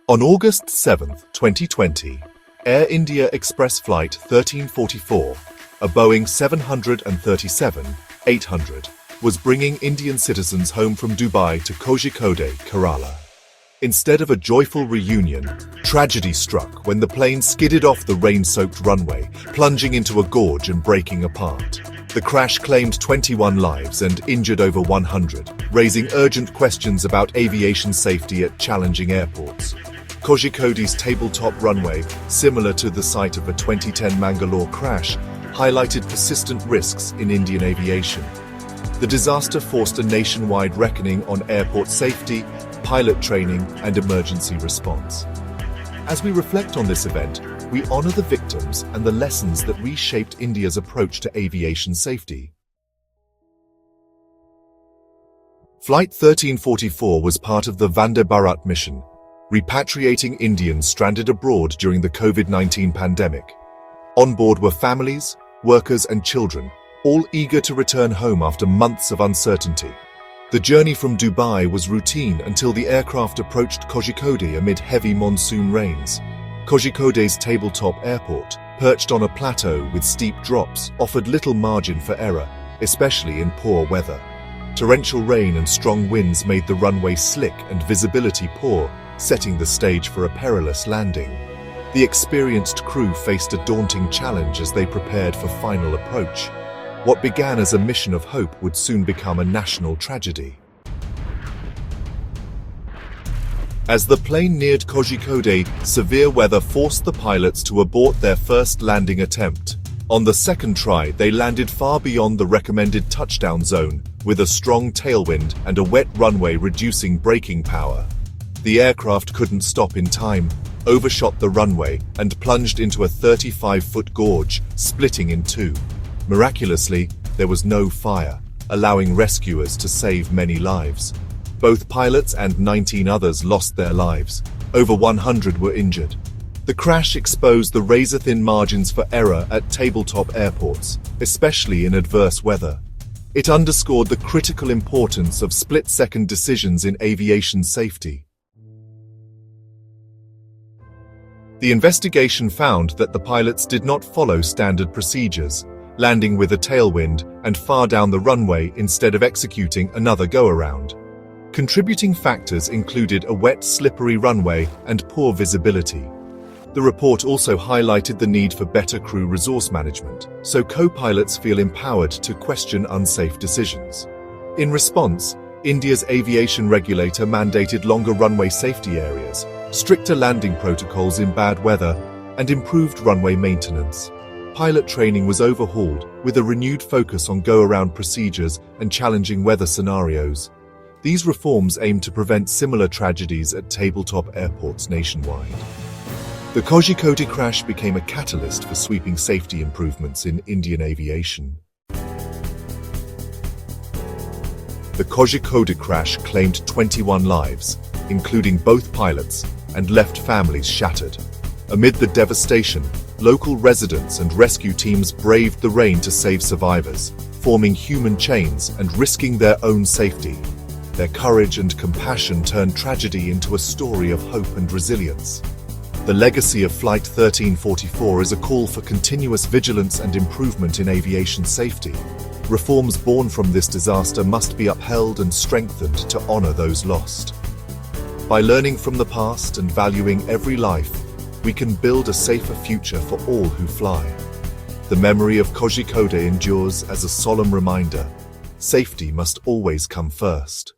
On August 7, 2020, Air India Express Flight 1344, a Boeing 737-800, was bringing Indian citizens home from Dubai to Kozhikode, Kerala. Instead of a joyful reunion, tragedy struck when the plane skidded off the rain-soaked runway, plunging into a gorge and breaking apart. The crash claimed 21 lives and injured over 100, raising urgent questions about aviation safety at challenging airports. Kozhikode's tabletop runway, similar to the site of a 2010 Mangalore crash, highlighted persistent risks in Indian aviation. The disaster forced a nationwide reckoning on airport safety, pilot training, and emergency response. As we reflect on this event, we honor the victims and the lessons that reshaped India's approach to aviation safety. Flight 1344 was part of the Vande Bharat mission, repatriating Indians stranded abroad during the COVID-19 pandemic. On board were families, workers, and children, all eager to return home after months of uncertainty. The journey from Dubai was routine until the aircraft approached Kozhikode amid heavy monsoon rains. Kozhikode's tabletop airport, perched on a plateau with steep drops, offered little margin for error, especially in poor weather. Torrential rain and strong winds made the runway slick and visibility poor, setting the stage for a perilous landing. The experienced crew faced a daunting challenge as they prepared for final approach. What began as a mission of hope would soon become a national tragedy. As the plane neared Kozhikode, severe weather forced the pilots to abort their first landing attempt. On the second try, they landed far beyond the recommended touchdown zone, with a strong tailwind and a wet runway reducing braking power. The aircraft couldn't stop in time, overshot the runway, and plunged into a 35-foot gorge, splitting in two. Miraculously, there was no fire, allowing rescuers to save many lives. Both pilots and 19 others lost their lives. Over 100 were injured. The crash exposed the razor-thin margins for error at tabletop airports, especially in adverse weather. It underscored the critical importance of split-second decisions in aviation safety. The investigation found that the pilots did not follow standard procedures, landing with a tailwind and far down the runway instead of executing another go-around. Contributing factors included a wet, slippery runway and poor visibility. The report also highlighted the need for better crew resource management, so co-pilots feel empowered to question unsafe decisions. In response, India's aviation regulator mandated longer runway safety areas, stricter landing protocols in bad weather, and improved runway maintenance. Pilot training was overhauled, with a renewed focus on go-around procedures and challenging weather scenarios. These reforms aim to prevent similar tragedies at tabletop airports nationwide. The Kozhikode crash became a catalyst for sweeping safety improvements in Indian aviation. The Kozhikode crash claimed 21 lives, including both pilots, and left families shattered. Amid the devastation, local residents and rescue teams braved the rain to save survivors, forming human chains and risking their own safety. Their courage and compassion turned tragedy into a story of hope and resilience. The legacy of Flight 1344 is a call for continuous vigilance and improvement in aviation safety. Reforms born from this disaster must be upheld and strengthened to honor those lost. By learning from the past and valuing every life, we can build a safer future for all who fly. The memory of Kozhikode endures as a solemn reminder: safety must always come first.